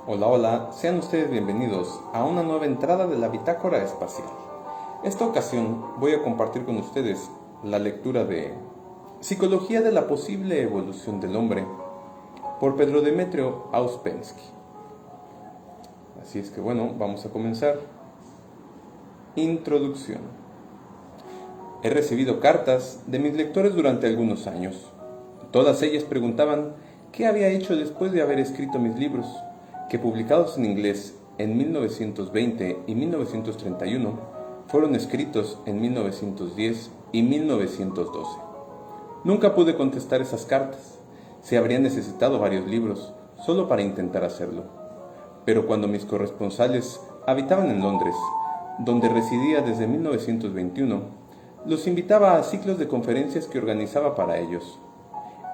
Hola, hola, sean ustedes bienvenidos a una nueva entrada de la Bitácora Espacial. Esta ocasión voy a compartir con ustedes la lectura de Psicología de la posible evolución del hombre por Pedro Demetrio Auspensky. Así es que bueno, vamos a comenzar. Introducción. He recibido cartas de mis lectores durante algunos años. Todas ellas preguntaban qué había hecho después de haber escrito mis libros, que publicados en inglés en 1920 y 1931, fueron escritos en 1910 y 1912. Nunca pude contestar esas cartas. Se habría necesitado varios libros solo para intentar hacerlo. Pero cuando mis corresponsales habitaban en Londres, donde residía desde 1921, los invitaba a ciclos de conferencias que organizaba para ellos.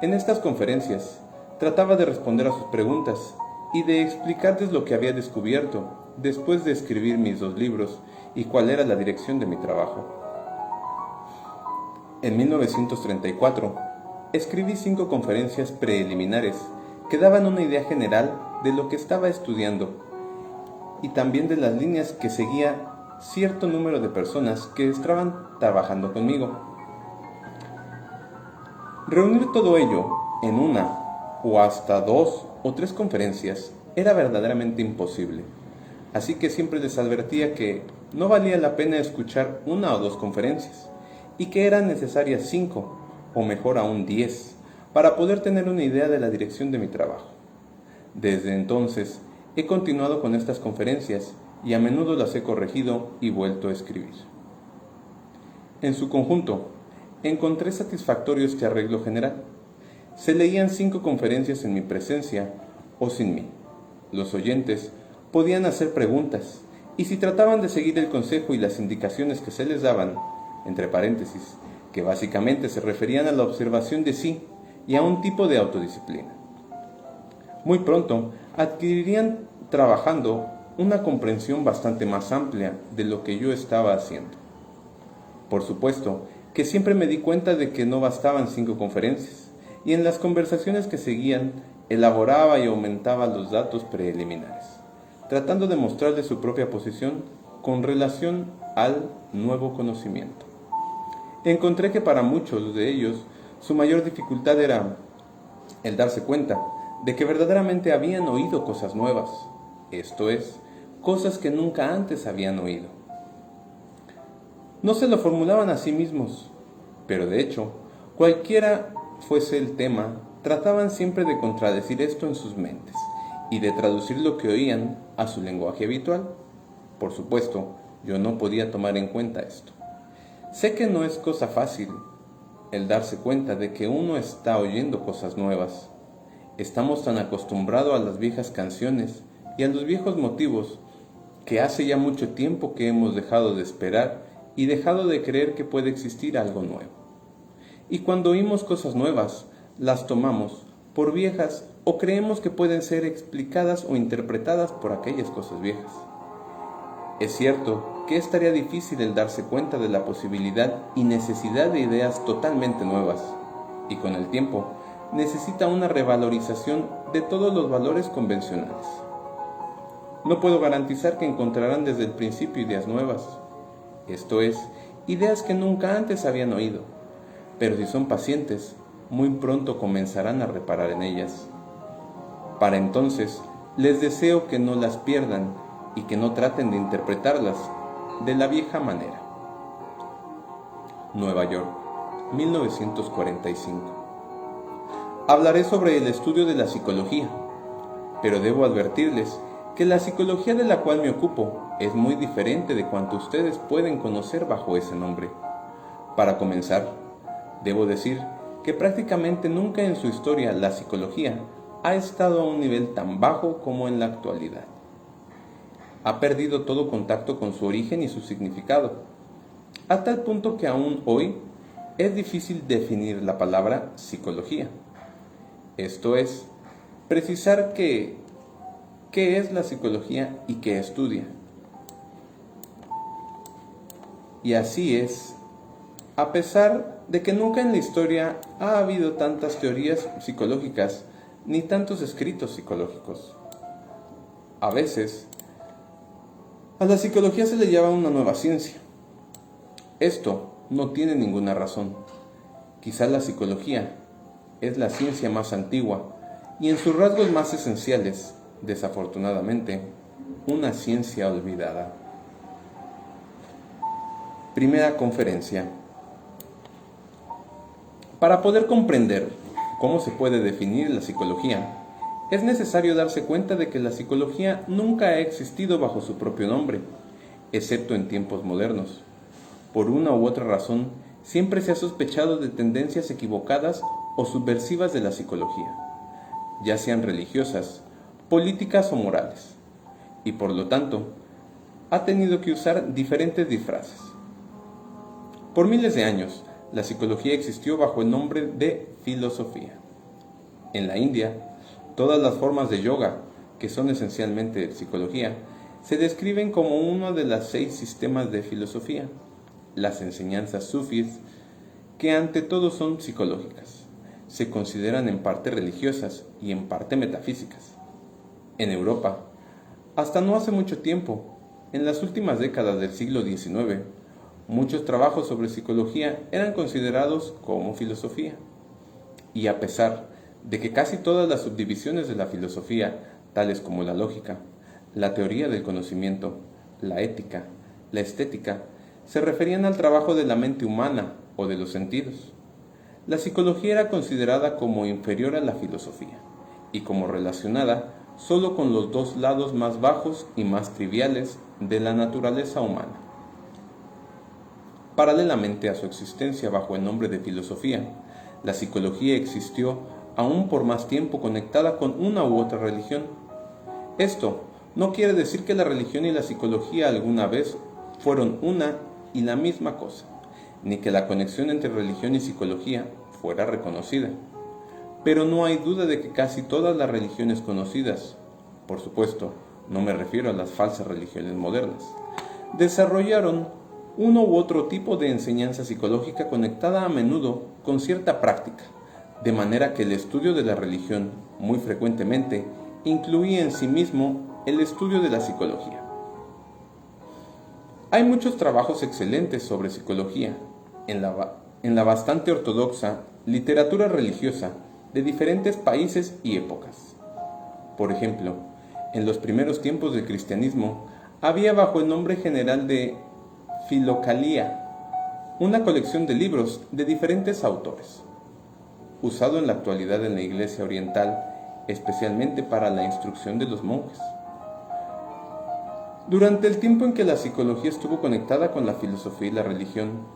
En estas conferencias, trataba de responder a sus preguntas y de explicarles lo que había descubierto después de escribir mis 2 libros y cuál era la dirección de mi trabajo. En 1934, escribí 5 conferencias preliminares que daban una idea general de lo que estaba estudiando y también de las líneas que seguía cierto número de personas que estaban trabajando conmigo. Reunir todo ello en una o hasta 2 o 3 conferencias era verdaderamente imposible, así que siempre les advertía que no valía la pena escuchar 1 o 2 conferencias y que eran necesarias 5 o mejor aún 10 para poder tener una idea de la dirección de mi trabajo. Desde entonces he continuado con estas conferencias y a menudo las he corregido y vuelto a escribir. En su conjunto, encontré satisfactorio este arreglo general. Se leían 5 conferencias en mi presencia o sin mí. Los oyentes podían hacer preguntas y si trataban de seguir el consejo y las indicaciones que se les daban, entre paréntesis, que básicamente se referían a la observación de sí y a un tipo de autodisciplina. Muy pronto adquirirían trabajando una comprensión bastante más amplia de lo que yo estaba haciendo. Por supuesto que siempre me di cuenta de que no bastaban 5 conferencias, y en las conversaciones que seguían elaboraba y aumentaba los datos preliminares, tratando de mostrarle su propia posición con relación al nuevo conocimiento. Encontré que para muchos de ellos su mayor dificultad era el darse cuenta de que verdaderamente habían oído cosas nuevas, esto es, cosas que nunca antes habían oído. No se lo formulaban a sí mismos, pero de hecho, cualquiera fuese el tema, trataban siempre de contradecir esto en sus mentes y de traducir lo que oían a su lenguaje habitual. Por supuesto, yo no podía tomar en cuenta esto. Sé que no es cosa fácil el darse cuenta de que uno está oyendo cosas nuevas. Estamos tan acostumbrados a las viejas canciones y a los viejos motivos que hace ya mucho tiempo que hemos dejado de esperar y dejado de creer que puede existir algo nuevo. Y cuando oímos cosas nuevas, las tomamos por viejas o creemos que pueden ser explicadas o interpretadas por aquellas cosas viejas. Es cierto que estaría difícil el darse cuenta de la posibilidad y necesidad de ideas totalmente nuevas, y con el tiempo necesita una revalorización de todos los valores convencionales. No puedo garantizar que encontrarán desde el principio ideas nuevas, esto es, ideas que nunca antes habían oído, pero si son pacientes, muy pronto comenzarán a reparar en ellas. Para entonces, les deseo que no las pierdan y que no traten de interpretarlas de la vieja manera. Nueva York, 1945. Hablaré sobre el estudio de la psicología, pero debo advertirles que la psicología de la cual me ocupo es muy diferente de cuanto ustedes pueden conocer bajo ese nombre. Para comenzar, debo decir que prácticamente nunca en su historia la psicología ha estado a un nivel tan bajo como en la actualidad. Ha perdido todo contacto con su origen y su significado, a tal punto que aún hoy es difícil definir la palabra psicología. Esto es, precisar qué es la psicología y qué estudia. Y así es, a pesar de que nunca en la historia ha habido tantas teorías psicológicas ni tantos escritos psicológicos. A veces, a la psicología se le llama una nueva ciencia. Esto no tiene ninguna razón. Quizá la psicología es la ciencia más antigua y en sus rasgos más esenciales, desafortunadamente, una ciencia olvidada. Primera conferencia. Para poder comprender cómo se puede definir la psicología, es necesario darse cuenta de que la psicología nunca ha existido bajo su propio nombre, excepto en tiempos modernos. Por una u otra razón, siempre se ha sospechado de tendencias equivocadas o subversivas de la psicología, ya sean religiosas, políticas o morales, y por lo tanto, ha tenido que usar diferentes disfraces. Por miles de años, la psicología existió bajo el nombre de filosofía. En la India, todas las formas de yoga, que son esencialmente psicología, se describen como uno de los 6 sistemas de filosofía, las enseñanzas sufíes, que ante todo son psicológicas. Se consideran en parte religiosas y en parte metafísicas. En Europa, hasta no hace mucho tiempo, en las últimas décadas del siglo XIX, muchos trabajos sobre psicología eran considerados como filosofía. Y a pesar de que casi todas las subdivisiones de la filosofía, tales como la lógica, la teoría del conocimiento, la ética, la estética, se referían al trabajo de la mente humana o de los sentidos, la psicología era considerada como inferior a la filosofía y como relacionada solo con los 2 lados más bajos y más triviales de la naturaleza humana. Paralelamente a su existencia bajo el nombre de filosofía, la psicología existió aún por más tiempo conectada con una u otra religión. Esto no quiere decir que la religión y la psicología alguna vez fueron una y la misma cosa, ni que la conexión entre religión y psicología fuera reconocida. Pero no hay duda de que casi todas las religiones conocidas, por supuesto, no me refiero a las falsas religiones modernas, desarrollaron uno u otro tipo de enseñanza psicológica conectada a menudo con cierta práctica, de manera que el estudio de la religión, muy frecuentemente, incluía en sí mismo el estudio de la psicología. Hay muchos trabajos excelentes sobre psicología en la bastante ortodoxa literatura religiosa de diferentes países y épocas. Por ejemplo, en los primeros tiempos del cristianismo había bajo el nombre general de Filocalia una colección de libros de diferentes autores, usado en la actualidad en la Iglesia Oriental, especialmente para la instrucción de los monjes. Durante el tiempo en que la psicología estuvo conectada con la filosofía y la religión,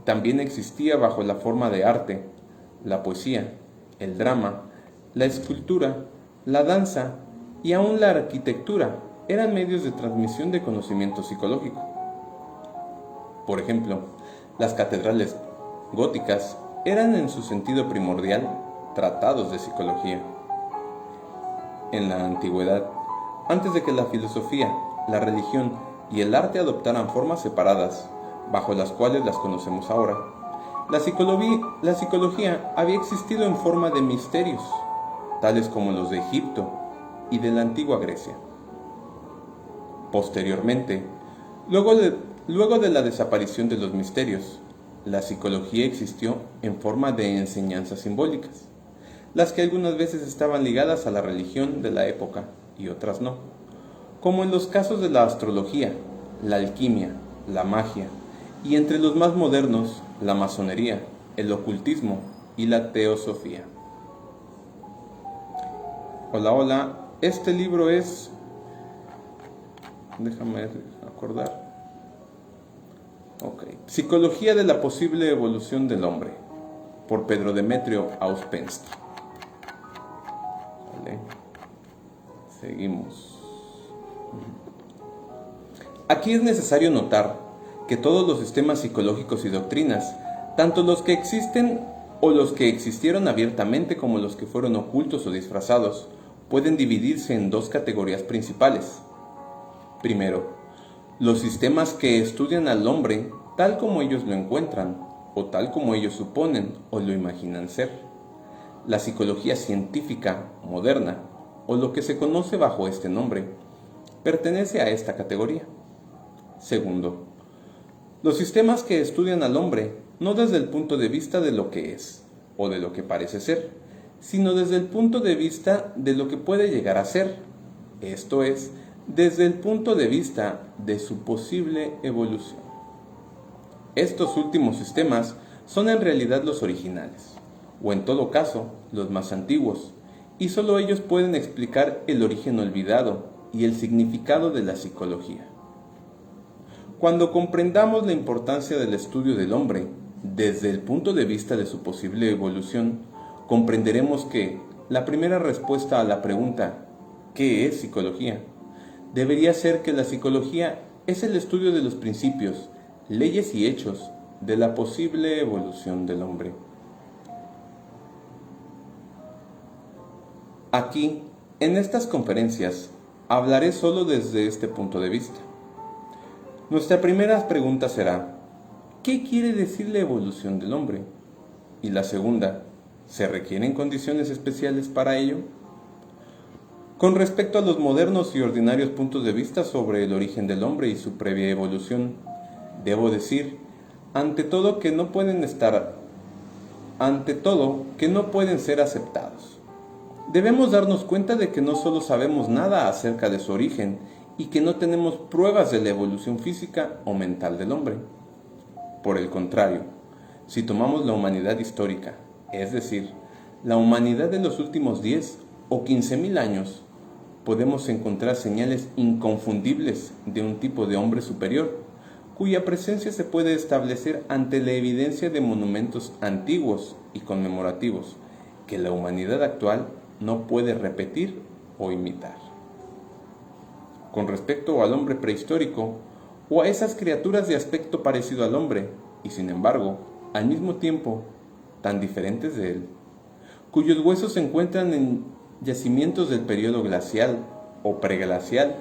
también existía bajo la forma de arte, la poesía, el drama, la escultura, la danza y aún la arquitectura eran medios de transmisión de conocimiento psicológico. Por ejemplo, las catedrales góticas eran en su sentido primordial tratados de psicología. En la antigüedad, antes de que la filosofía, la religión y el arte adoptaran formas separadas, bajo las cuales las conocemos ahora, la psicología había existido en forma de misterios, tales como los de Egipto y de la antigua Grecia. Posteriormente, luego de la desaparición de los misterios, la psicología existió en forma de enseñanzas simbólicas, las que algunas veces estaban ligadas a la religión de la época y otras no, como en los casos de la astrología, la alquimia, la magia, y entre los más modernos, la masonería, el ocultismo y la teosofía. Hola, este libro es... Déjame acordar. Psicología de la posible evolución del hombre, por Pedro Demetrio Auspensky. Vale. Seguimos. Aquí es necesario notar que todos los sistemas psicológicos y doctrinas, tanto los que existen o los que existieron abiertamente como los que fueron ocultos o disfrazados, pueden dividirse en 2 categorías principales. Primero, los sistemas que estudian al hombre tal como ellos lo encuentran, o tal como ellos suponen o lo imaginan ser. La psicología científica moderna, o lo que se conoce bajo este nombre, pertenece a esta categoría. Segundo, los sistemas que estudian al hombre no desde el punto de vista de lo que es o de lo que parece ser, sino desde el punto de vista de lo que puede llegar a ser, esto es, desde el punto de vista de su posible evolución. Estos últimos sistemas son en realidad los originales, o en todo caso, los más antiguos, y solo ellos pueden explicar el origen olvidado y el significado de la psicología. Cuando comprendamos la importancia del estudio del hombre desde el punto de vista de su posible evolución, comprenderemos que la primera respuesta a la pregunta ¿qué es psicología? Debería ser que la psicología es el estudio de los principios, leyes y hechos de la posible evolución del hombre. Aquí, en estas conferencias, hablaré solo desde este punto de vista. Nuestra primera pregunta será, ¿qué quiere decir la evolución del hombre? Y la segunda, ¿se requieren condiciones especiales para ello? Con respecto a los modernos y ordinarios puntos de vista sobre el origen del hombre y su previa evolución, debo decir, ante todo, que no pueden ser aceptados. Debemos darnos cuenta de que no solo sabemos nada acerca de su origen y que no tenemos pruebas de la evolución física o mental del hombre. Por el contrario, si tomamos la humanidad histórica, es decir, la humanidad de los últimos 10 o 15.000 años, podemos encontrar señales inconfundibles de un tipo de hombre superior, cuya presencia se puede establecer ante la evidencia de monumentos antiguos y conmemorativos que la humanidad actual no puede repetir o imitar. Con respecto al hombre prehistórico, o a esas criaturas de aspecto parecido al hombre, y sin embargo, al mismo tiempo, tan diferentes de él, cuyos huesos se encuentran en yacimientos del período glacial o preglacial,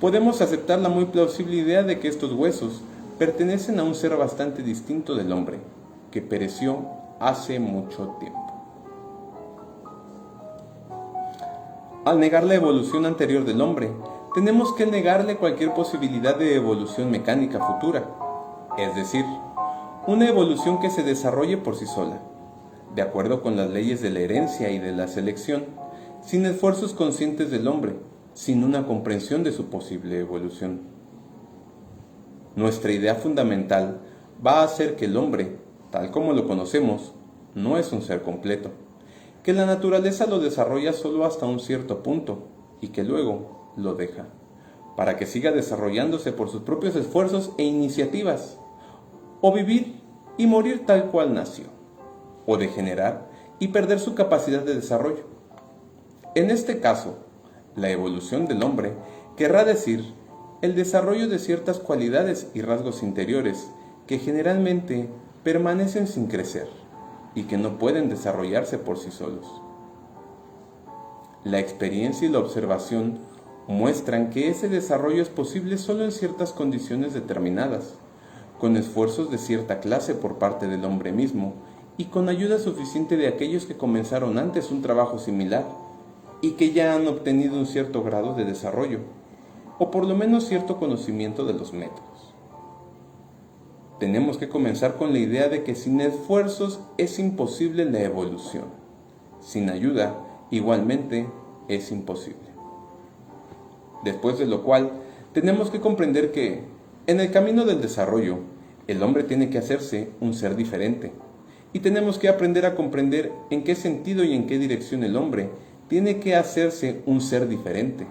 podemos aceptar la muy plausible idea de que estos huesos pertenecen a un ser bastante distinto del hombre, que pereció hace mucho tiempo. Al negar la evolución anterior del hombre, tenemos que negarle cualquier posibilidad de evolución mecánica futura, es decir, una evolución que se desarrolle por sí sola, de acuerdo con las leyes de la herencia y de la selección, sin esfuerzos conscientes del hombre, sin una comprensión de su posible evolución. Nuestra idea fundamental va a ser que el hombre, tal como lo conocemos, no es un ser completo, que la naturaleza lo desarrolla solo hasta un cierto punto y que luego lo deja, para que siga desarrollándose por sus propios esfuerzos e iniciativas, o vivir y morir tal cual nació, o degenerar y perder su capacidad de desarrollo. En este caso, la evolución del hombre querrá decir el desarrollo de ciertas cualidades y rasgos interiores que generalmente permanecen sin crecer y que no pueden desarrollarse por sí solos. La experiencia y la observación muestran que ese desarrollo es posible solo en ciertas condiciones determinadas, con esfuerzos de cierta clase por parte del hombre mismo y con ayuda suficiente de aquellos que comenzaron antes un trabajo similar y que ya han obtenido un cierto grado de desarrollo, o por lo menos cierto conocimiento de los métodos. Tenemos que comenzar con la idea de que sin esfuerzos es imposible la evolución. Sin ayuda, igualmente, es imposible. Después de lo cual, tenemos que comprender que, en el camino del desarrollo, el hombre tiene que hacerse un ser diferente, y tenemos que aprender a comprender en qué sentido y en qué dirección el hombre tiene que hacerse un ser diferente,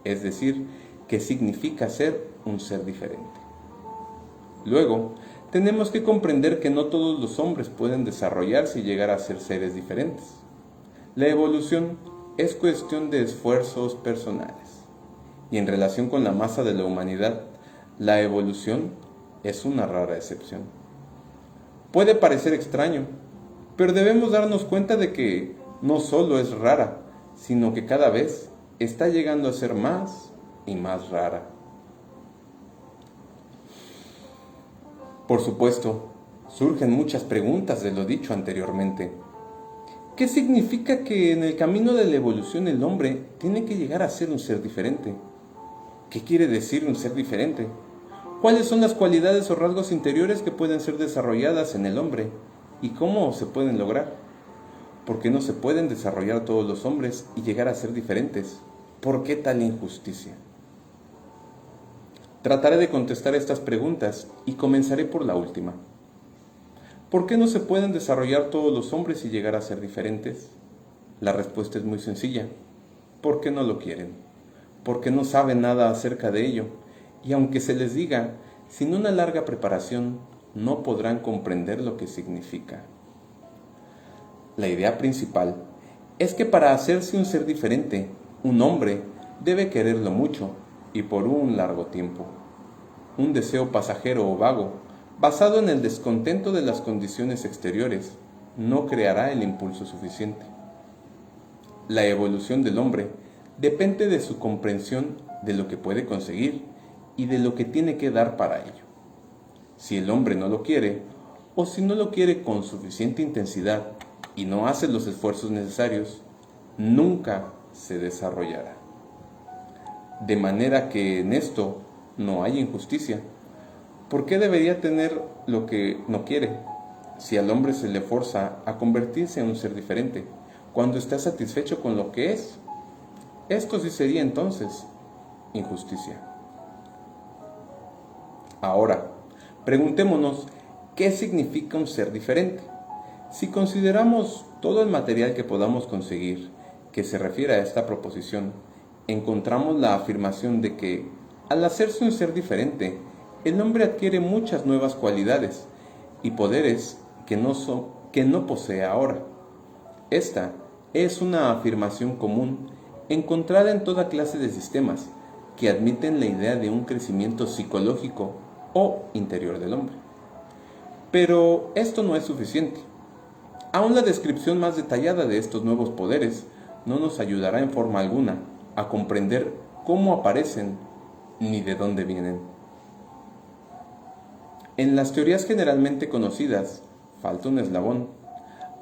es decir, qué significa ser un ser diferente. Luego, tenemos que comprender que no todos los hombres pueden desarrollarse y llegar a ser seres diferentes. La evolución es cuestión de esfuerzos personales, y en relación con la masa de la humanidad, la evolución es una rara excepción. Puede parecer extraño, pero debemos darnos cuenta de que no solo es rara, sino que cada vez está llegando a ser más y más rara. Por supuesto, surgen muchas preguntas de lo dicho anteriormente. ¿Qué significa que en el camino de la evolución el hombre tiene que llegar a ser un ser diferente? ¿Qué quiere decir un ser diferente? ¿Cuáles son las cualidades o rasgos interiores que pueden ser desarrolladas en el hombre? ¿Y cómo se pueden lograr? ¿Por qué no se pueden desarrollar todos los hombres y llegar a ser diferentes? ¿Por qué tal injusticia? Trataré de contestar estas preguntas y comenzaré por la última. ¿Por qué no se pueden desarrollar todos los hombres y llegar a ser diferentes? La respuesta es muy sencilla. Porque no lo quieren. Porque no saben nada acerca de ello. Y aunque se les diga, sin una larga preparación, no podrán comprender lo que significa. La idea principal es que para hacerse un ser diferente, un hombre debe quererlo mucho y por un largo tiempo. Un deseo pasajero o vago, basado en el descontento de las condiciones exteriores, no creará el impulso suficiente. La evolución del hombre depende de su comprensión de lo que puede conseguir y de lo que tiene que dar para ello. Si el hombre no lo quiere, o si no lo quiere con suficiente intensidad y no hace los esfuerzos necesarios, nunca se desarrollará. De manera que en esto no hay injusticia. ¿Por qué debería tener lo que no quiere? Si al hombre se le forza a convertirse en un ser diferente, cuando está satisfecho con lo que es, esto sí sería entonces injusticia. Ahora, preguntémonos, ¿qué significa un ser diferente? Si consideramos todo el material que podamos conseguir que se refiere a esta proposición, encontramos la afirmación de que, al hacerse un ser diferente, el hombre adquiere muchas nuevas cualidades y poderes que no posee ahora. Esta es una afirmación común encontrada en toda clase de sistemas que admiten la idea de un crecimiento psicológico o interior del hombre. Pero esto no es suficiente. Aún la descripción más detallada de estos nuevos poderes no nos ayudará en forma alguna a comprender cómo aparecen ni de dónde vienen. En las teorías generalmente conocidas, falta un eslabón,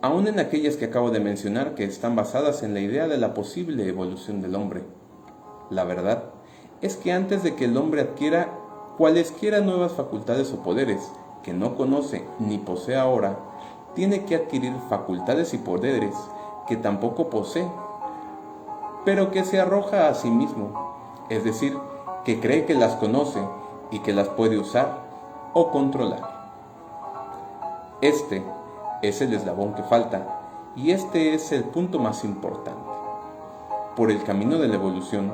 aún en aquellas que acabo de mencionar que están basadas en la idea de la posible evolución del hombre. La verdad es que antes de que el hombre adquiera cualesquiera nuevas facultades o poderes que no conoce ni posee ahora, tiene que adquirir facultades y poderes que tampoco posee, pero que se arroja a sí mismo, es decir, que cree que las conoce y que las puede usar o controlar. Este es el eslabón que falta y este es el punto más importante. Por el camino de la evolución,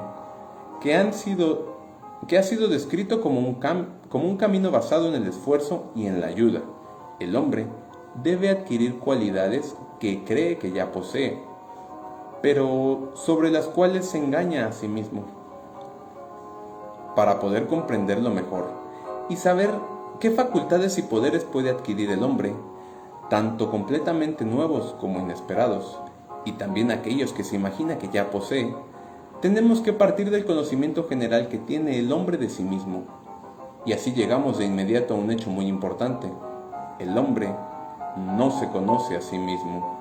que ha sido descrito como un camino basado en el esfuerzo y en la ayuda, el hombre debe adquirir cualidades que cree que ya posee, pero sobre las cuales se engaña a sí mismo. Para poder comprenderlo mejor y saber qué facultades y poderes puede adquirir el hombre, tanto completamente nuevos como inesperados, y también aquellos que se imagina que ya posee, tenemos que partir del conocimiento general que tiene el hombre de sí mismo. Y así llegamos de inmediato a un hecho muy importante. El hombre no se conoce a sí mismo.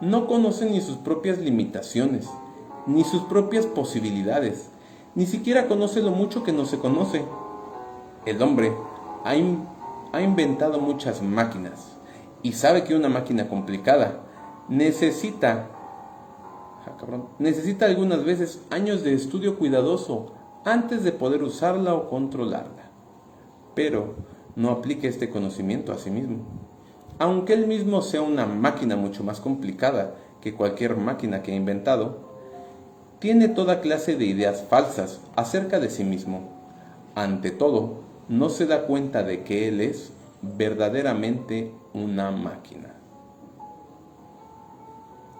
No conoce ni sus propias limitaciones, ni sus propias posibilidades, ni siquiera conoce lo mucho que no se conoce. El hombre ha inventado muchas máquinas y sabe que una máquina complicada necesita algunas veces años de estudio cuidadoso antes de poder usarla o controlarla. Pero no aplica este conocimiento a sí mismo. Aunque él mismo sea una máquina mucho más complicada que cualquier máquina que ha inventado, tiene toda clase de ideas falsas acerca de sí mismo. Ante todo, no se da cuenta de que él es verdaderamente una máquina.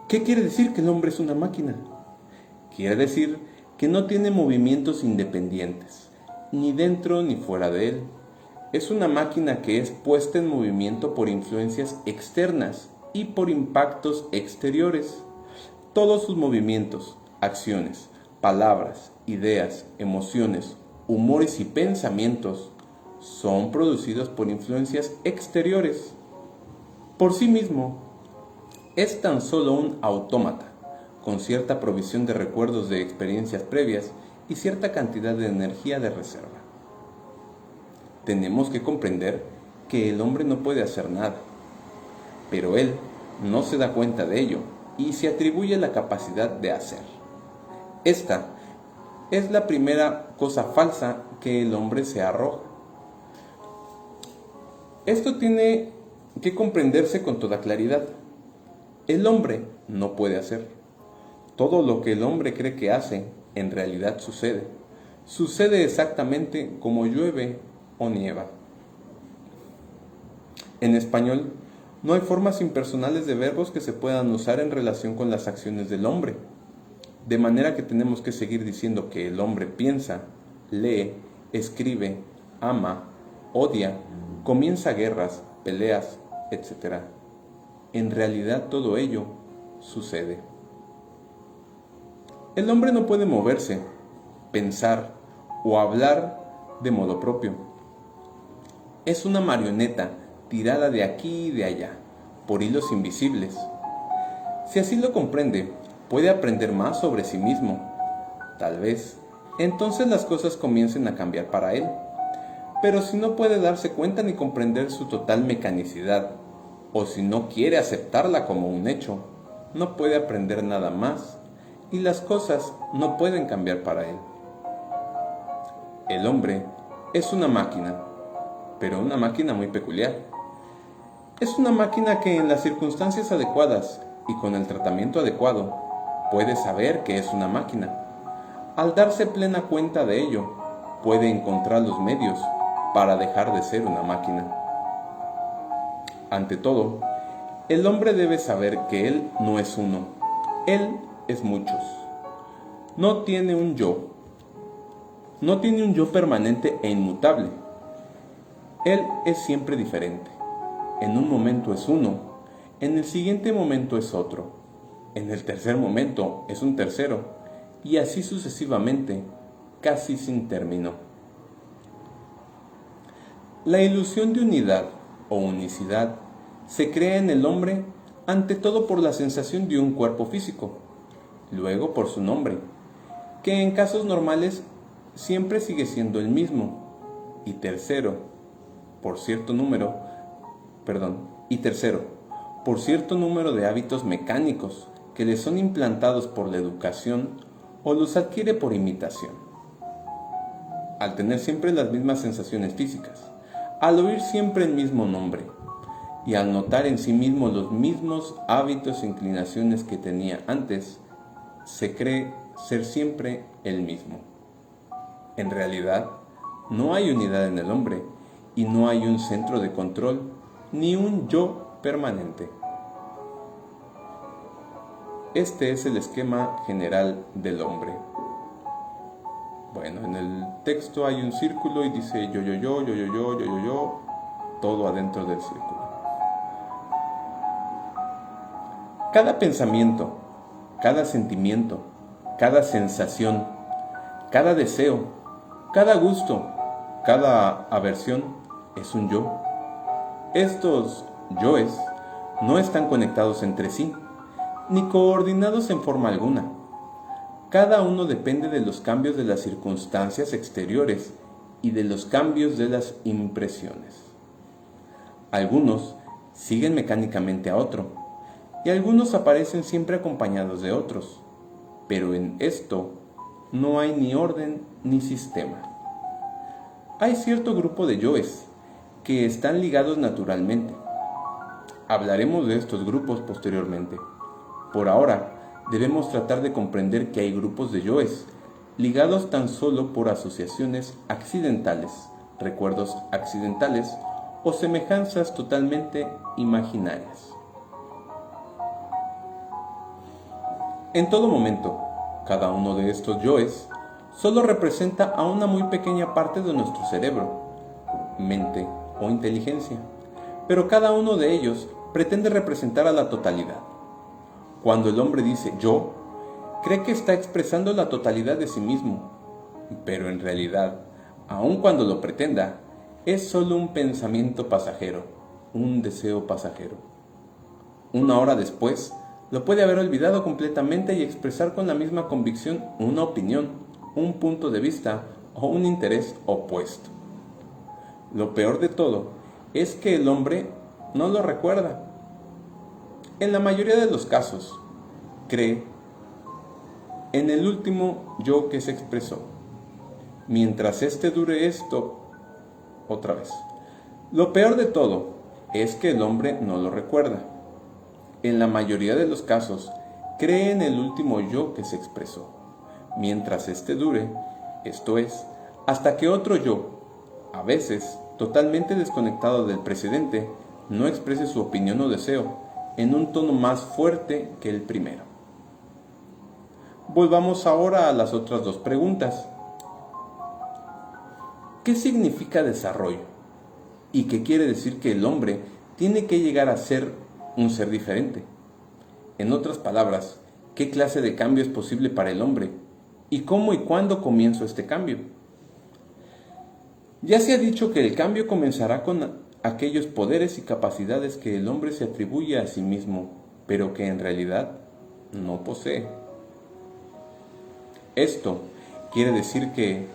¿Qué quiere decir que el hombre es una máquina? Quiere decir que no tiene movimientos independientes, ni dentro ni fuera de él. Es una máquina que es puesta en movimiento por influencias externas y por impactos exteriores. Todos sus movimientos, acciones, palabras, ideas, emociones, humores y pensamientos son producidos por influencias exteriores. Por sí mismo, es tan solo un autómata, con cierta provisión de recuerdos de experiencias previas y cierta cantidad de energía de reserva. Tenemos que comprender que el hombre no puede hacer nada, pero él no se da cuenta de ello y se atribuye la capacidad de hacer. Esta es la primera cosa falsa que el hombre se arroja. Esto tiene que comprenderse con toda claridad. El hombre no puede hacer. Todo lo que el hombre cree que hace, en realidad sucede. Sucede exactamente como llueve o nieva. En español, no hay formas impersonales de verbos que se puedan usar en relación con las acciones del hombre. De manera que tenemos que seguir diciendo que el hombre piensa, lee, escribe, ama, odia, comienza guerras, peleas, etc. En realidad todo ello sucede. El hombre no puede moverse, pensar o hablar de modo propio. Es una marioneta tirada de aquí y de allá, por hilos invisibles. Si así lo comprende, puede aprender más sobre sí mismo. Tal vez, entonces las cosas comiencen a cambiar para él. Pero si no puede darse cuenta ni comprender su total mecanicidad, o si no quiere aceptarla como un hecho, no puede aprender nada más, y las cosas no pueden cambiar para él. El hombre es una máquina, pero una máquina muy peculiar. Es una máquina que en las circunstancias adecuadas y con el tratamiento adecuado puede saber que es una máquina. Al darse plena cuenta de ello, puede encontrar los medios para dejar de ser una máquina. Ante todo, el hombre debe saber que él no es uno, él es muchos. No tiene un yo permanente e inmutable. Él es siempre diferente. En un momento es uno, en el siguiente momento es otro, en el tercer momento es un tercero, y así sucesivamente, casi sin término. La ilusión de unidad o unicidad se crea en el hombre ante todo por la sensación de un cuerpo físico, luego por su nombre, que en casos normales siempre sigue siendo el mismo, y tercero, por cierto número de hábitos mecánicos que le son implantados por la educación o los adquiere por imitación. Al tener siempre las mismas sensaciones físicas, al oír siempre el mismo nombre y al notar en sí mismo los mismos hábitos e inclinaciones que tenía antes, se cree ser siempre el mismo. En realidad, no hay unidad en el hombre y no hay un centro de control ni un yo permanente. Este es el esquema general del hombre. Bueno, en el texto hay un círculo y dice yo, todo adentro del círculo. Cada pensamiento, cada sentimiento, cada sensación, cada deseo, cada gusto, cada aversión es un yo. Estos yoes no están conectados entre sí, ni coordinados en forma alguna. Cada uno depende de los cambios de las circunstancias exteriores y de los cambios de las impresiones. Algunos siguen mecánicamente a otro, y algunos aparecen siempre acompañados de otros, pero en esto no hay ni orden ni sistema. Hay cierto grupo de yoes que están ligados naturalmente. Hablaremos de estos grupos posteriormente. Por ahora, debemos tratar de comprender que hay grupos de yoes ligados tan solo por asociaciones accidentales, recuerdos accidentales o semejanzas totalmente imaginarias. En todo momento, cada uno de estos yoes solo representa a una muy pequeña parte de nuestro cerebro, mente o inteligencia, pero cada uno de ellos pretende representar a la totalidad. Cuando el hombre dice yo, cree que está expresando la totalidad de sí mismo, pero en realidad, aun cuando lo pretenda, es solo un pensamiento pasajero, un deseo pasajero. Una hora después, lo puede haber olvidado completamente y expresar con la misma convicción una opinión, un punto de vista o un interés opuesto. Lo peor de todo es que el hombre no lo recuerda. En la mayoría de los casos, cree en el último yo que se expresó. Mientras este dure esto, otra vez. Lo peor de todo es que el hombre no lo recuerda. En la mayoría de los casos, cree en el último yo que se expresó. Mientras este dure, esto es, hasta que otro yo, a veces totalmente desconectado del precedente, no exprese su opinión o deseo en un tono más fuerte que el primero. Volvamos ahora a las otras dos preguntas. ¿Qué significa desarrollo? ¿Y qué quiere decir que el hombre tiene que llegar a ser un ser diferente? En otras palabras, ¿qué clase de cambio es posible para el hombre? ¿Y cómo y cuándo comienza este cambio? Ya se ha dicho que el cambio comenzará con aquellos poderes y capacidades que el hombre se atribuye a sí mismo, pero que en realidad no posee. Esto quiere decir que,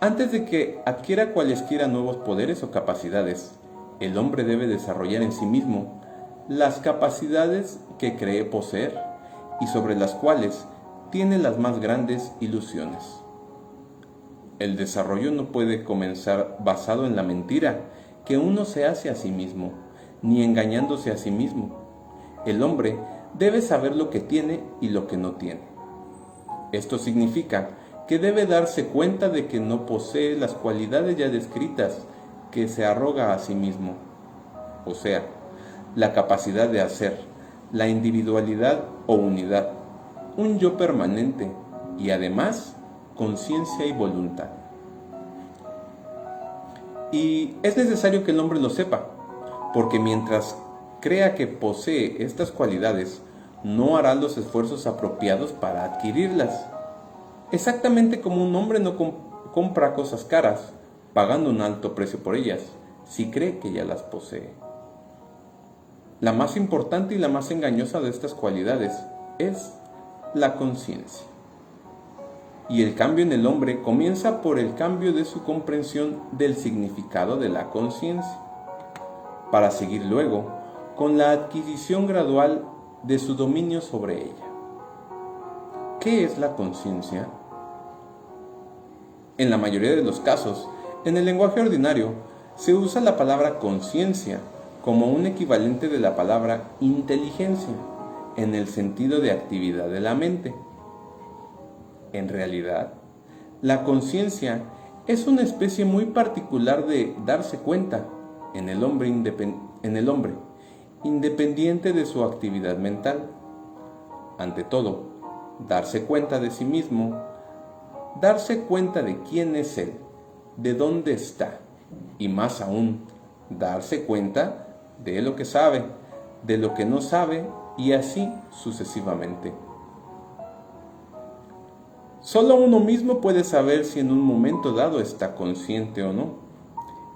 antes de que adquiera cualesquiera nuevos poderes o capacidades, el hombre debe desarrollar en sí mismo las capacidades que cree poseer y sobre las cuales tiene las más grandes ilusiones. El desarrollo no puede comenzar basado en la mentira que uno se hace a sí mismo, ni engañándose a sí mismo. El hombre debe saber lo que tiene y lo que no tiene. Esto significa que debe darse cuenta de que no posee las cualidades ya descritas que se arroga a sí mismo, o sea, la capacidad de hacer, la individualidad o unidad, un yo permanente y además conciencia y voluntad. Y es necesario que el hombre lo sepa, porque mientras crea que posee estas cualidades, no hará los esfuerzos apropiados para adquirirlas. Exactamente como un hombre no compra cosas caras, pagando un alto precio por ellas, si cree que ya las posee. La más importante y la más engañosa de estas cualidades es la conciencia. Y el cambio en el hombre comienza por el cambio de su comprensión del significado de la conciencia, para seguir luego con la adquisición gradual de su dominio sobre ella. ¿Qué es la conciencia? En la mayoría de los casos, en el lenguaje ordinario, se usa la palabra conciencia como un equivalente de la palabra inteligencia, en el sentido de actividad de la mente. En realidad, la conciencia es una especie muy particular de darse cuenta en el hombre independiente de su actividad mental. Ante todo, darse cuenta de sí mismo, darse cuenta de quién es él, de dónde está, y más aún, darse cuenta de lo que sabe, de lo que no sabe, y así sucesivamente. Solo uno mismo puede saber si en un momento dado está consciente o no.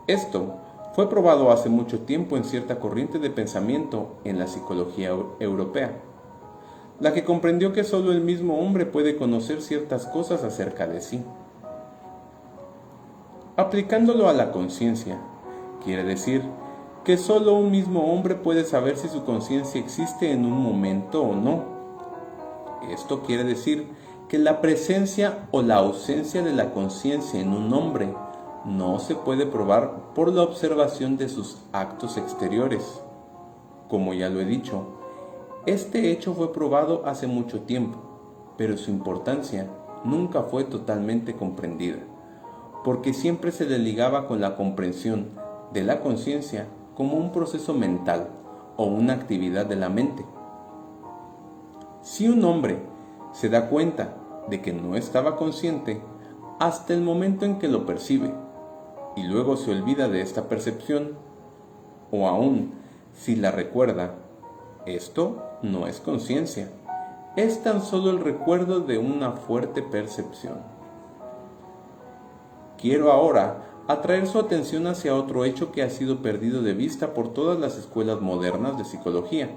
Esto fue probado hace mucho tiempo en cierta corriente de pensamiento en la psicología europea, la que comprendió que solo el mismo hombre puede conocer ciertas cosas acerca de sí. Aplicándolo a la conciencia, quiere decir que solo un mismo hombre puede saber si su conciencia existe en un momento o no. Esto quiere decir que la presencia o la ausencia de la conciencia en un hombre no se puede probar por la observación de sus actos exteriores. Como ya lo he dicho, este hecho fue probado hace mucho tiempo, pero su importancia nunca fue totalmente comprendida, porque siempre se le ligaba con la comprensión de la conciencia como un proceso mental o una actividad de la mente. Si un hombre se da cuenta de que no estaba consciente hasta el momento en que lo percibe, y luego se olvida de esta percepción, o aún si la recuerda, esto no es conciencia, es tan solo el recuerdo de una fuerte percepción. Quiero ahora atraer su atención hacia otro hecho que ha sido perdido de vista por todas las escuelas modernas de psicología.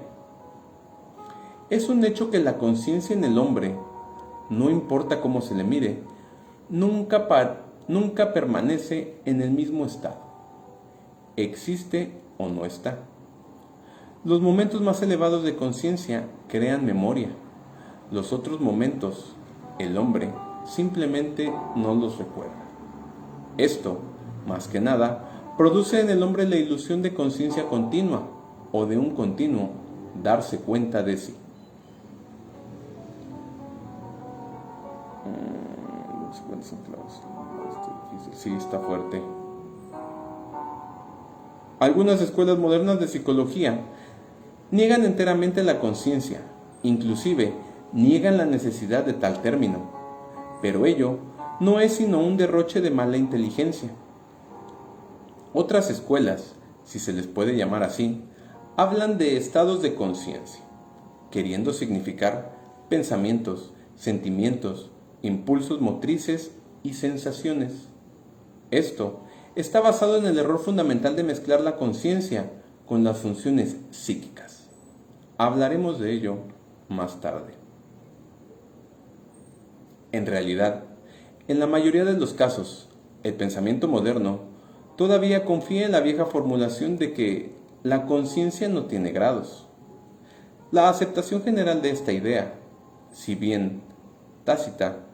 Es un hecho que la conciencia en el hombre, no importa cómo se le mire, nunca permanece en el mismo estado. Existe o no está. Los momentos más elevados de conciencia crean memoria. Los otros momentos, el hombre simplemente no los recuerda. Esto, más que nada, produce en el hombre la ilusión de conciencia continua o de un continuo darse cuenta de sí. Sí, está fuerte. Algunas escuelas modernas de psicología niegan enteramente la conciencia, inclusive niegan la necesidad de tal término, pero ello no es sino un derroche de mala inteligencia. Otras escuelas, si se les puede llamar así, hablan de estados de conciencia, queriendo significar pensamientos, sentimientos, impulsos motrices y sensaciones. Esto está basado en el error fundamental de mezclar la conciencia con las funciones psíquicas. Hablaremos de ello más tarde. En realidad, en la mayoría de los casos, el pensamiento moderno todavía confía en la vieja formulación de que la conciencia no tiene grados. La aceptación general de esta idea, si bien tácita,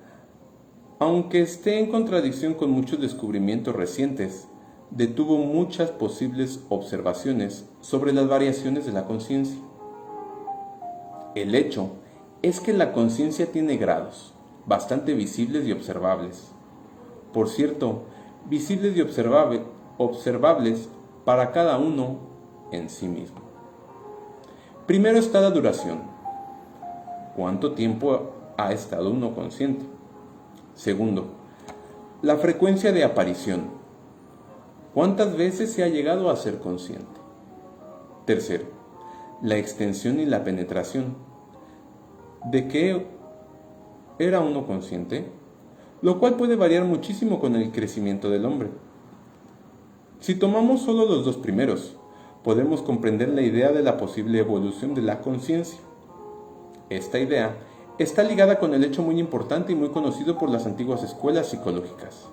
aunque esté en contradicción con muchos descubrimientos recientes, detuvo muchas posibles observaciones sobre las variaciones de la conciencia. El hecho es que la conciencia tiene grados, bastante visibles y observables. Por cierto, visibles y observables para cada uno en sí mismo. Primero está la duración. ¿Cuánto tiempo ha estado uno consciente? Segundo, la frecuencia de aparición. ¿Cuántas veces se ha llegado a ser consciente? Tercero, la extensión y la penetración. ¿De qué era uno consciente? Lo cual puede variar muchísimo con el crecimiento del hombre. Si tomamos solo los dos primeros, podemos comprender la idea de la posible evolución de la conciencia. Esta idea está ligada con el hecho muy importante y muy conocido por las antiguas escuelas psicológicas,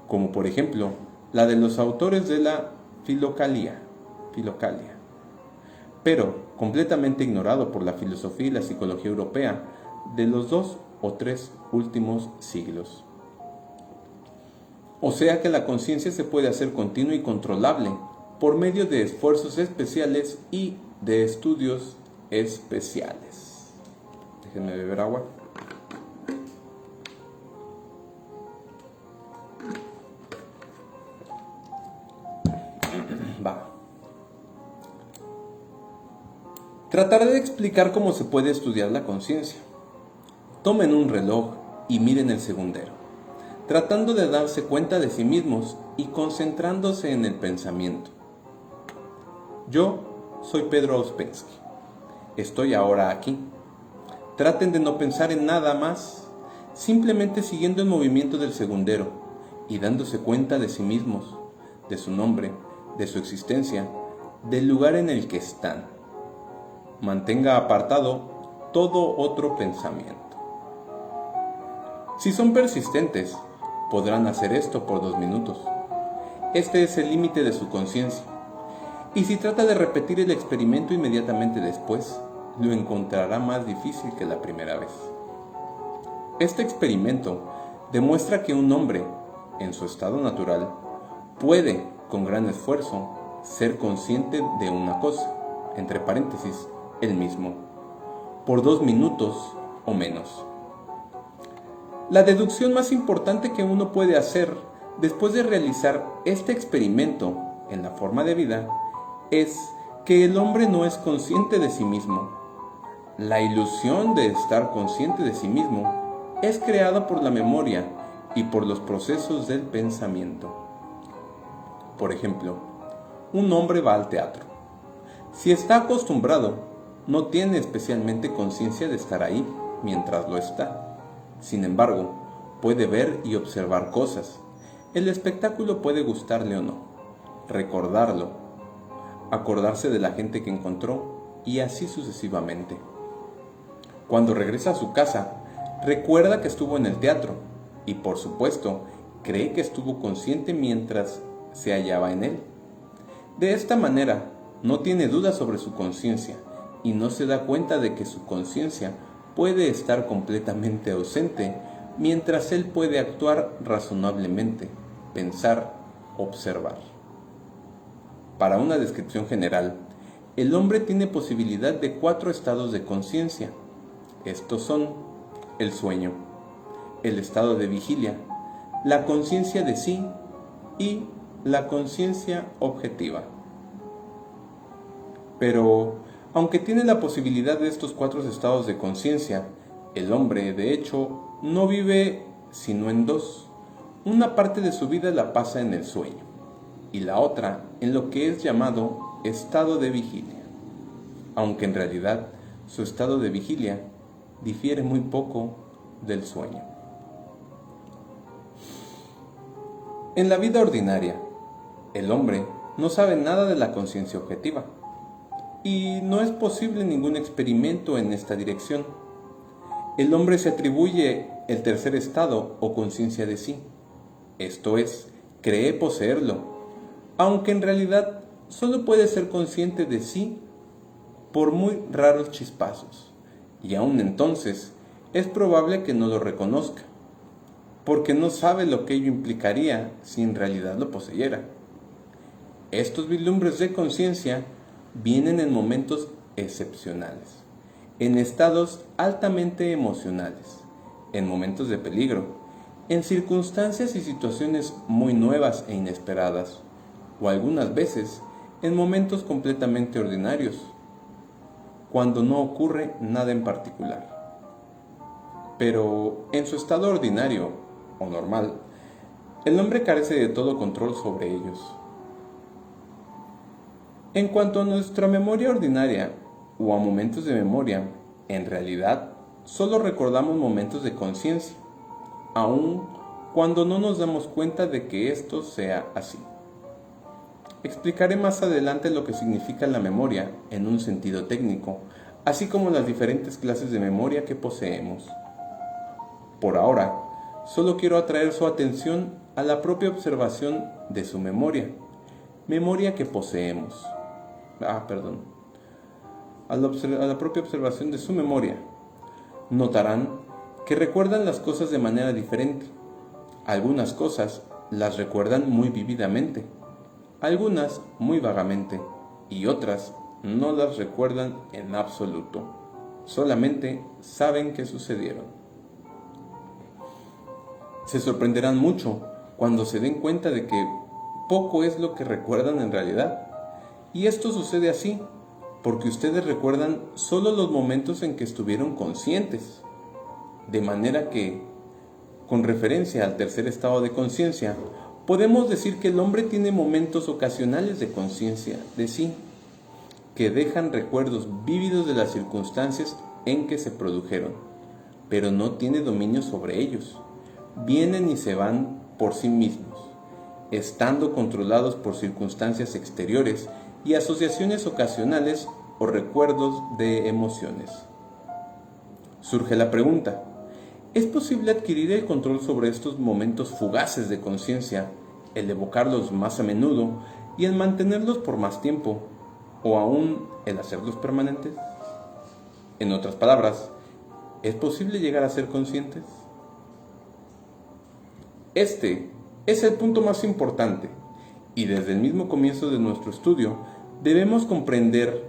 como por ejemplo la de los autores de la filocalia, pero completamente ignorado por la filosofía y la psicología europea de los 2 o 3 últimos siglos. O sea que la conciencia se puede hacer continua y controlable por medio de esfuerzos especiales y de estudios especiales. Déjenme beber agua. Va. Trataré de explicar cómo se puede estudiar la conciencia. Tomen un reloj y miren el segundero, tratando de darse cuenta de sí mismos y concentrándose en el pensamiento. Yo soy Pedro Ouspensky. Estoy ahora aquí. Traten de no pensar en nada más, simplemente siguiendo el movimiento del segundero y dándose cuenta de sí mismos, de su nombre, de su existencia, del lugar en el que están. Mantenga apartado todo otro pensamiento. Si son persistentes, podrán hacer esto por 2 minutos. Este es el límite de su conciencia. Y si trata de repetir el experimento inmediatamente después, lo encontrará más difícil que la primera vez. Este experimento demuestra que un hombre, en su estado natural, puede, con gran esfuerzo, ser consciente de una cosa, entre paréntesis, él mismo, por 2 minutos o menos. La deducción más importante que uno puede hacer después de realizar este experimento en la forma de vida es que el hombre no es consciente de sí mismo. La ilusión de estar consciente de sí mismo es creada por la memoria y por los procesos del pensamiento. Por ejemplo, un hombre va al teatro. Si está acostumbrado, no tiene especialmente conciencia de estar ahí mientras lo está. Sin embargo, puede ver y observar cosas. El espectáculo puede gustarle o no, recordarlo, acordarse de la gente que encontró y así sucesivamente. Cuando regresa a su casa, recuerda que estuvo en el teatro y, por supuesto, cree que estuvo consciente mientras se hallaba en él. De esta manera, no tiene dudas sobre su conciencia y no se da cuenta de que su conciencia puede estar completamente ausente mientras él puede actuar razonablemente, pensar, observar. Para una descripción general, el hombre tiene posibilidad de 4 estados de conciencia. Estos son el sueño, el estado de vigilia, la conciencia de sí y la conciencia objetiva. Pero, aunque tiene la posibilidad de estos 4 estados de conciencia, el hombre, de hecho, no vive sino en 2. Una parte de su vida la pasa en el sueño y la otra en lo que es llamado estado de vigilia, aunque en realidad su estado de vigilia difiere muy poco del sueño. En la vida ordinaria, el hombre no sabe nada de la conciencia objetiva y no es posible ningún experimento en esta dirección. El hombre se atribuye el tercer estado o conciencia de sí, esto es, cree poseerlo, aunque en realidad solo puede ser consciente de sí por muy raros chispazos, y aún entonces es probable que no lo reconozca, porque no sabe lo que ello implicaría si en realidad lo poseyera. Estos vislumbres de conciencia vienen en momentos excepcionales, en estados altamente emocionales, en momentos de peligro, en circunstancias y situaciones muy nuevas e inesperadas, o algunas veces en momentos completamente ordinarios, cuando no ocurre nada en particular. Pero en su estado ordinario o normal, el hombre carece de todo control sobre ellos. En cuanto a nuestra memoria ordinaria o a momentos de memoria, en realidad solo recordamos momentos de conciencia, aun cuando no nos damos cuenta de que esto sea así. Explicaré más adelante lo que significa la memoria en un sentido técnico, así como las diferentes clases de memoria que poseemos. Por ahora, solo quiero atraer su atención a la propia observación de su memoria que poseemos. A la propia observación de su memoria. Notarán que recuerdan las cosas de manera diferente. Algunas cosas las recuerdan muy vívidamente, algunas muy vagamente y otras no las recuerdan en absoluto. Solamente saben que sucedieron. Se sorprenderán mucho cuando se den cuenta de que poco es lo que recuerdan en realidad. Y esto sucede así porque ustedes recuerdan solo los momentos en que estuvieron conscientes. De manera que, con referencia al tercer estado de conciencia, podemos decir que el hombre tiene momentos ocasionales de conciencia de sí, que dejan recuerdos vívidos de las circunstancias en que se produjeron, pero no tiene dominio sobre ellos. Vienen y se van por sí mismos, estando controlados por circunstancias exteriores y asociaciones ocasionales o recuerdos de emociones. Surge la pregunta: ¿es posible adquirir el control sobre estos momentos fugaces de conciencia, el evocarlos más a menudo y el mantenerlos por más tiempo, o aún el hacerlos permanentes? En otras palabras, ¿es posible llegar a ser conscientes? Este es el punto más importante, y desde el mismo comienzo de nuestro estudio debemos comprender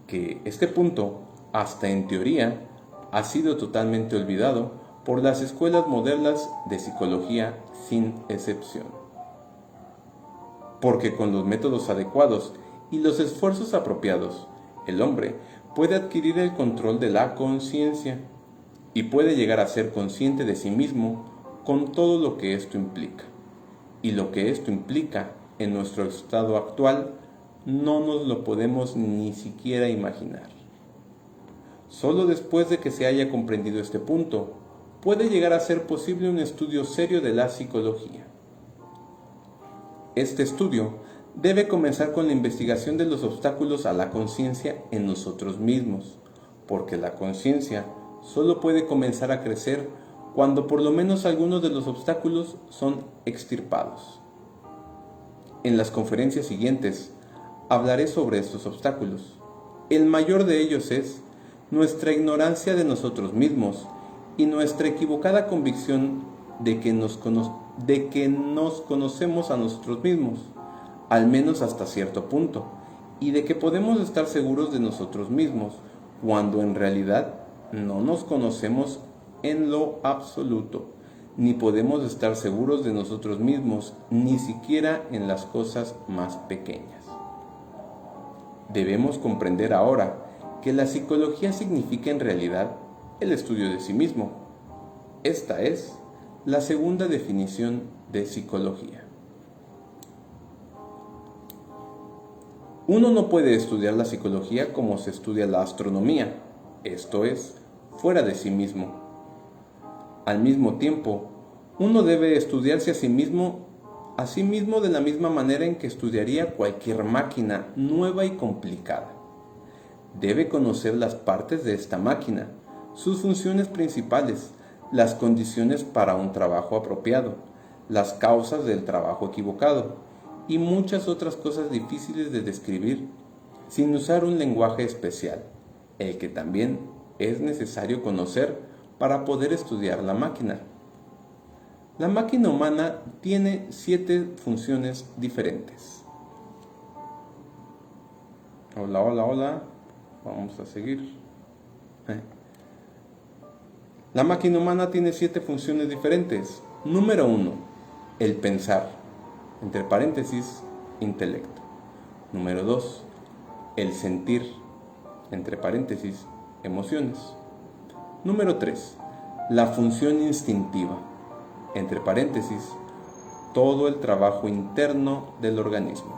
que este punto, hasta en teoría, ha sido totalmente olvidado por las escuelas modernas de psicología sin excepción. Porque con los métodos adecuados y los esfuerzos apropiados, el hombre puede adquirir el control de la conciencia y puede llegar a ser consciente de sí mismo con todo lo que esto implica. Y lo que esto implica en nuestro estado actual no nos lo podemos ni siquiera imaginar. Solo después de que se haya comprendido este punto, puede llegar a ser posible un estudio serio de la psicología. Este estudio debe comenzar con la investigación de los obstáculos a la conciencia en nosotros mismos, porque la conciencia solo puede comenzar a crecer cuando por lo menos algunos de los obstáculos son extirpados. En las conferencias siguientes hablaré sobre estos obstáculos. El mayor de ellos es nuestra ignorancia de nosotros mismos y nuestra equivocada convicción de que nos conocemos a nosotros mismos, al menos hasta cierto punto, y de que podemos estar seguros de nosotros mismos, cuando en realidad no nos conocemos en lo absoluto, ni podemos estar seguros de nosotros mismos, ni siquiera en las cosas más pequeñas. Debemos comprender ahora que la psicología significa en realidad el estudio de sí mismo. Esta es la segunda definición de psicología. Uno no puede estudiar la psicología como se estudia la astronomía, esto es, fuera de sí mismo. Al mismo tiempo, uno debe estudiarse a sí mismo de la misma manera en que estudiaría cualquier máquina nueva y complicada. Debe conocer las partes de esta máquina, sus funciones principales, las condiciones para un trabajo apropiado, las causas del trabajo equivocado y muchas otras cosas difíciles de describir sin usar un lenguaje especial, el que también es necesario conocer para poder estudiar la máquina. La máquina humana tiene 7 funciones diferentes. Hola. Vamos a seguir. La máquina humana tiene 7 funciones diferentes. Número 1. El pensar. Entre paréntesis, intelecto. Número 2. El sentir. Entre paréntesis, emociones. Número 3. La función instintiva. Entre paréntesis, todo el trabajo interno del organismo.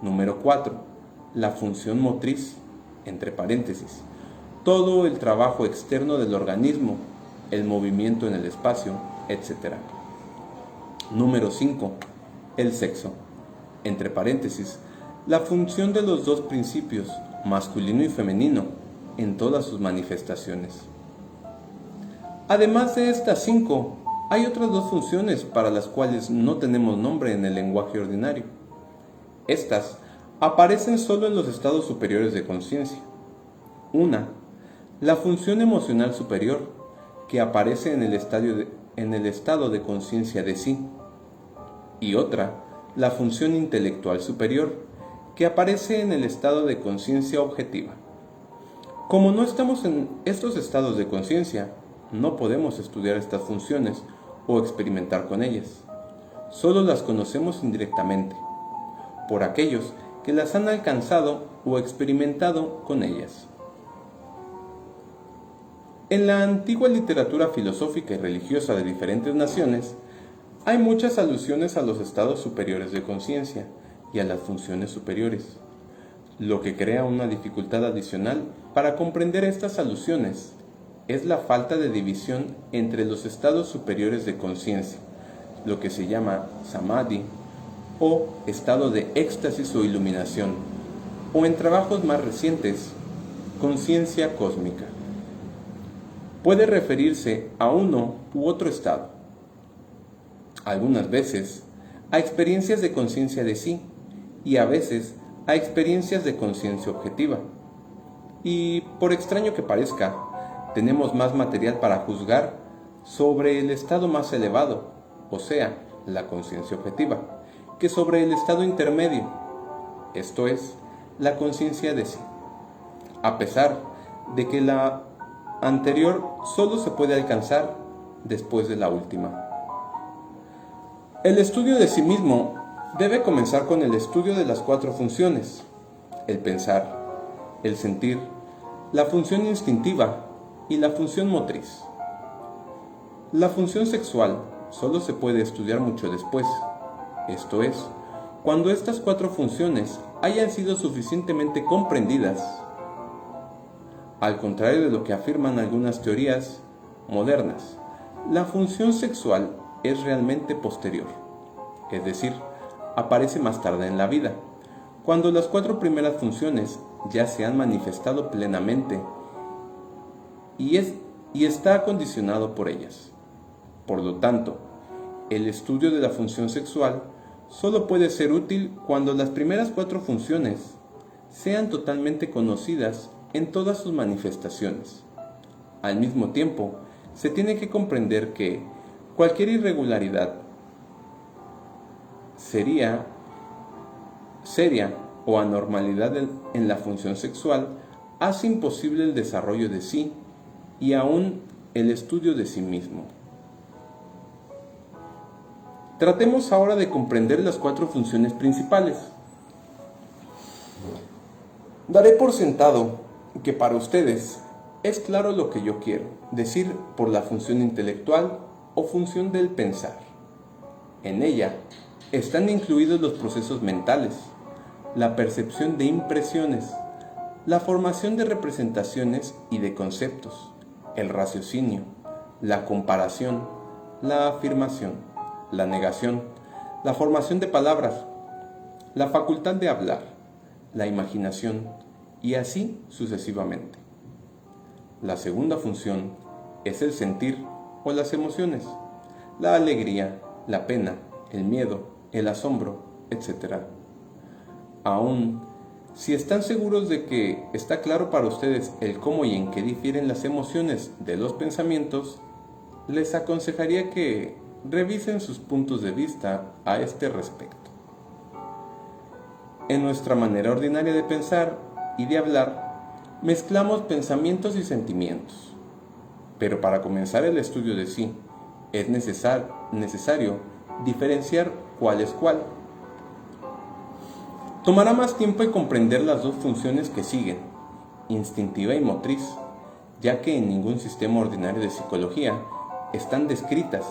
Número 4. La función motriz. Entre paréntesis, todo el trabajo externo del organismo, el movimiento en el espacio, etc. Número 5. El sexo. Entre paréntesis, la función de los dos principios, masculino y femenino, en todas sus manifestaciones. Además de estas 5, hay otras 2 funciones para las cuales no tenemos nombre en el lenguaje ordinario. Estas aparecen solo en los estados superiores de conciencia. Una, la función emocional superior, que aparece en el estado de conciencia de sí. Y otra, la función intelectual superior, que aparece en el estado de conciencia objetiva. Como no estamos en estos estados de conciencia, no podemos estudiar estas funciones o experimentar con ellas. Solo las conocemos indirectamente, por aquellos que las han alcanzado o experimentado con ellas. En la antigua literatura filosófica y religiosa de diferentes naciones, hay muchas alusiones a los estados superiores de conciencia y a las funciones superiores, lo que crea una dificultad adicional para comprender estas alusiones es la falta de división entre los estados superiores de conciencia, lo que se llama samadhi, o estado de éxtasis o iluminación, o en trabajos más recientes, conciencia cósmica. Puede referirse a uno u otro estado, algunas veces a experiencias de conciencia de sí y a veces a experiencias de conciencia objetiva. Y por extraño que parezca, tenemos más material para juzgar sobre el estado más elevado, o sea, la conciencia objetiva, que sobre el estado intermedio, esto es, la conciencia de sí, a pesar de que la anterior solo se puede alcanzar después de la última. El estudio de sí mismo debe comenzar con el estudio de las 4 funciones: el pensar, el sentir, la función instintiva y la función motriz. La función sexual solo se puede estudiar mucho después, esto es, cuando estas 4 funciones hayan sido suficientemente comprendidas. Al contrario de lo que afirman algunas teorías modernas, la función sexual es realmente posterior, es decir, aparece más tarde en la vida, cuando las 4 primeras funciones ya se han manifestado plenamente, y es y está acondicionado por ellas. Por lo tanto, el estudio de la función sexual solo puede ser útil cuando las primeras 4 funciones sean totalmente conocidas en todas sus manifestaciones. Al mismo tiempo, se tiene que comprender que cualquier irregularidad seria o anormalidad en la función sexual hace imposible el desarrollo de sí y aún el estudio de sí mismo. Tratemos ahora de comprender las 4 funciones principales. Daré por sentado que para ustedes es claro lo que yo quiero decir por la función intelectual o función del pensar. En ella están incluidos los procesos mentales, la percepción de impresiones, la formación de representaciones y de conceptos, el raciocinio, la comparación, la afirmación, la negación, la formación de palabras, la facultad de hablar, la imaginación y así sucesivamente. La segunda función es el sentir o las emociones, la alegría, la pena, el miedo, el asombro, etc. Aún si están seguros de que está claro para ustedes el cómo y en qué difieren las emociones de los pensamientos, les aconsejaría que revisen sus puntos de vista a este respecto. En nuestra manera ordinaria de pensar y de hablar, mezclamos pensamientos y sentimientos. Pero para comenzar el estudio de sí, es necesario diferenciar cuál es cuál. Tomará más tiempo en comprender las 2 funciones que siguen, instintiva y motriz, ya que en ningún sistema ordinario de psicología están descritas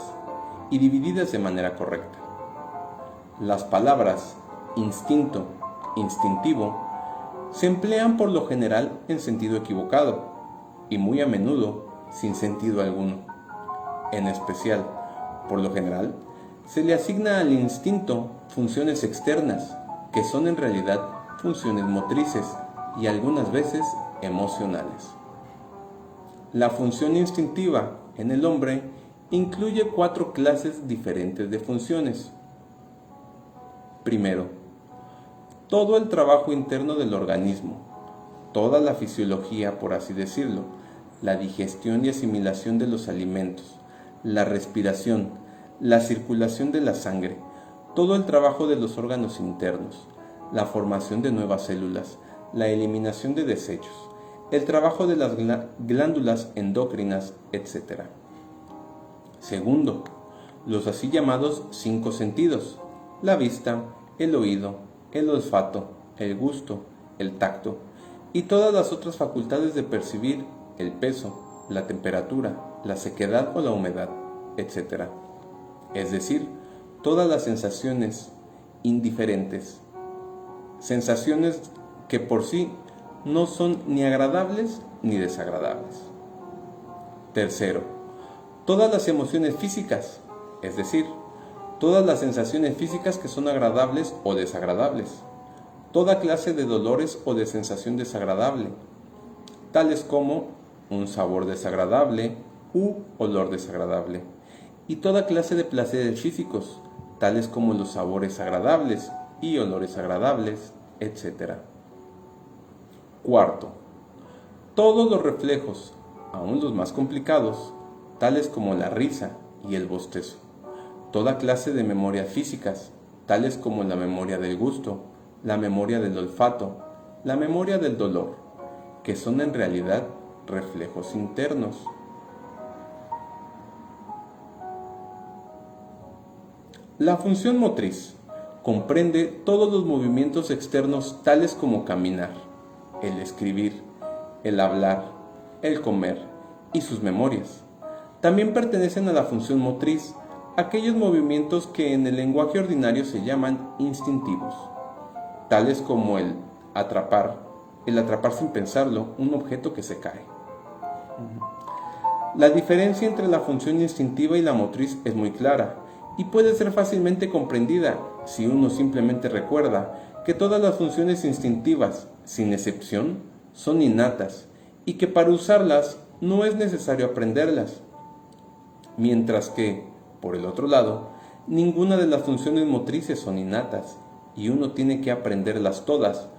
y divididas de manera correcta. Las palabras instinto, instintivo, se emplean por lo general en sentido equivocado y muy a menudo sin sentido alguno. En especial, por lo general, se le asigna al instinto funciones externas, que son en realidad funciones motrices y algunas veces emocionales. La función instintiva en el hombre incluye 4 clases diferentes de funciones. Primero, todo el trabajo interno del organismo, toda la fisiología, por así decirlo, la digestión y asimilación de los alimentos, la respiración, la circulación de la sangre, todo el trabajo de los órganos internos, la formación de nuevas células, la eliminación de desechos, el trabajo de las glándulas endocrinas, etc. Segundo, los así llamados 5 sentidos, la vista, el oído, el olfato, el gusto, el tacto y todas las otras facultades de percibir el peso, la temperatura, la sequedad o la humedad, etc. Es decir, todas las sensaciones indiferentes, sensaciones que por sí no son ni agradables ni desagradables. Tercero, todas las emociones físicas, es decir, todas las sensaciones físicas que son agradables o desagradables, toda clase de dolores o de sensación desagradable, tales como un sabor desagradable u olor desagradable, y toda clase de placeres físicos, tales como los sabores agradables y olores agradables, etc. Cuarto, todos los reflejos, aun los más complicados, tales como la risa y el bostezo, toda clase de memorias físicas, tales como la memoria del gusto, la memoria del olfato, la memoria del dolor, que son en realidad reflejos internos. La función motriz comprende todos los movimientos externos tales como caminar, el escribir, el hablar, el comer y sus memorias. También pertenecen a la función motriz aquellos movimientos que en el lenguaje ordinario se llaman instintivos, tales como el atrapar sin pensarlo un objeto que se cae. La diferencia entre la función instintiva y la motriz es muy clara y puede ser fácilmente comprendida si uno simplemente recuerda que todas las funciones instintivas, sin excepción, son innatas y que para usarlas no es necesario aprenderlas, mientras que, por el otro lado, ninguna de las funciones motrices son innatas y uno tiene que aprenderlas todas,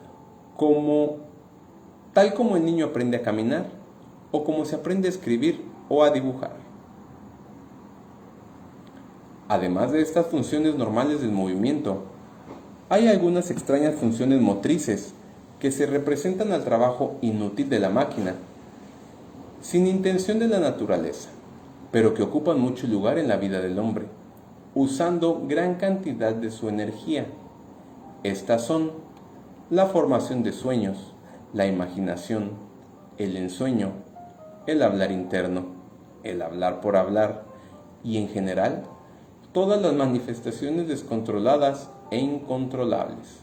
tal como el niño aprende a caminar o como se aprende a escribir o a dibujar. Además de estas funciones normales del movimiento, hay algunas extrañas funciones motrices que se representan al trabajo inútil de la máquina, sin intención de la naturaleza, pero que ocupan mucho lugar en la vida del hombre, usando gran cantidad de su energía. Estas son la formación de sueños, la imaginación, el ensueño, el hablar interno, el hablar por hablar y en general todas las manifestaciones descontroladas e incontrolables.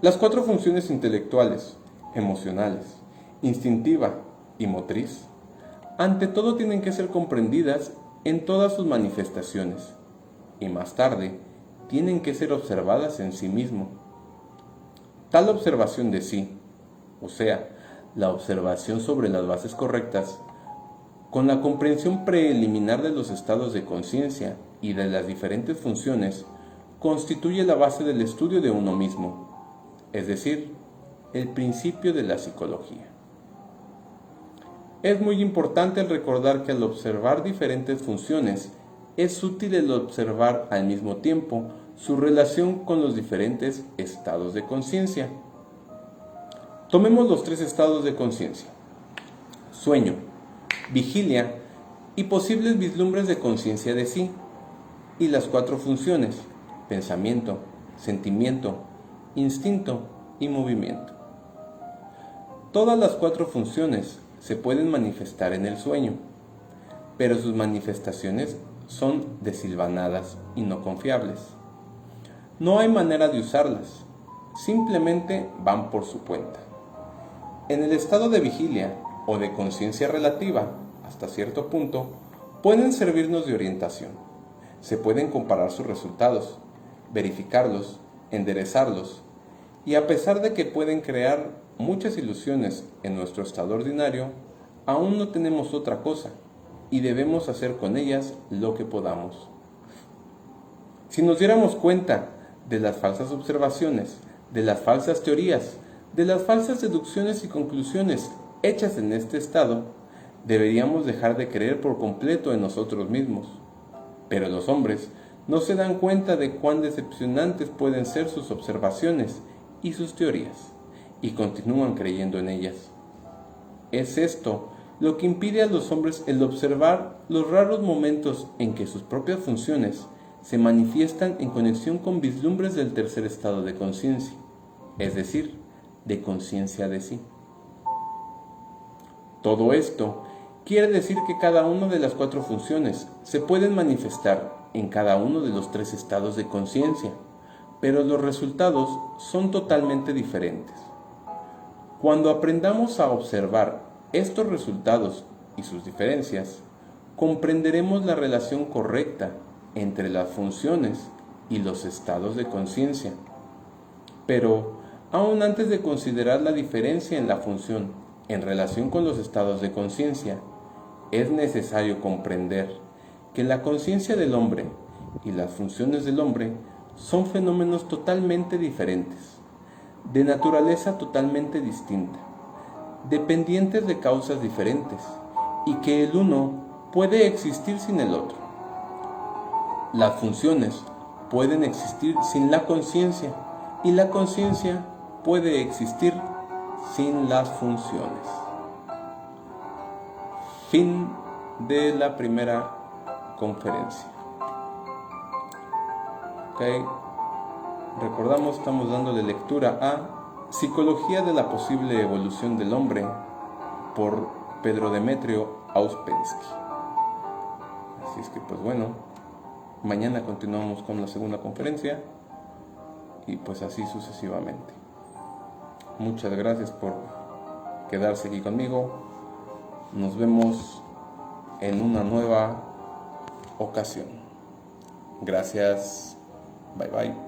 Las 4 funciones intelectuales, emocionales, instintiva y motriz, ante todo tienen que ser comprendidas en todas sus manifestaciones y más tarde tienen que ser observadas en sí mismo. Tal observación de sí, o sea, la observación sobre las bases correctas, con la comprensión preliminar de los estados de conciencia y de las diferentes funciones, constituye la base del estudio de uno mismo, es decir, el principio de la psicología. Es muy importante recordar que al observar diferentes funciones, es útil el observar al mismo tiempo su relación con los diferentes estados de conciencia. Tomemos los 3 estados de conciencia: sueño, vigilia y posibles vislumbres de conciencia de sí, y las 4 funciones: pensamiento, sentimiento, instinto y movimiento. Todas las 4 funciones se pueden manifestar en el sueño, pero sus manifestaciones son desilvanadas y no confiables. No hay manera de usarlas, simplemente van por su cuenta. En el estado de vigilia o de conciencia relativa, hasta cierto punto, pueden servirnos de orientación. Se pueden comparar sus resultados, verificarlos, enderezarlos, y a pesar de que pueden crear muchas ilusiones en nuestro estado ordinario, aún no tenemos otra cosa y debemos hacer con ellas lo que podamos. Si nos diéramos cuenta de las falsas observaciones, de las falsas teorías, de las falsas deducciones y conclusiones hechas en este estado, deberíamos dejar de creer por completo en nosotros mismos. Pero los hombres no se dan cuenta de cuán decepcionantes pueden ser sus observaciones y sus teorías, y continúan creyendo en ellas. Es esto lo que impide a los hombres el observar los raros momentos en que sus propias funciones se manifiestan en conexión con vislumbres del tercer estado de conciencia, es decir, de conciencia de sí. Todo esto quiere decir que cada una de las 4 funciones se pueden manifestar en cada uno de los 3 estados de conciencia, pero los resultados son totalmente diferentes. Cuando aprendamos a observar estos resultados y sus diferencias, comprenderemos la relación correcta entre las funciones y los estados de conciencia. Pero, aún antes de considerar la diferencia en la función en relación con los estados de conciencia, es necesario comprender que la conciencia del hombre y las funciones del hombre son fenómenos totalmente diferentes, de naturaleza totalmente distinta, dependientes de causas diferentes, y que el uno puede existir sin el otro. Las funciones pueden existir sin la conciencia, y la conciencia puede existir sin las funciones. Fin de la primera conferencia. Recordamos, estamos dándole lectura a Psicología de la posible evolución del hombre por Pedro Demetrio Auspensky. Así es que pues bueno, mañana continuamos con la segunda conferencia y pues así sucesivamente. Muchas gracias por quedarse aquí conmigo. Nos vemos en una nueva ocasión. Gracias. Bye bye.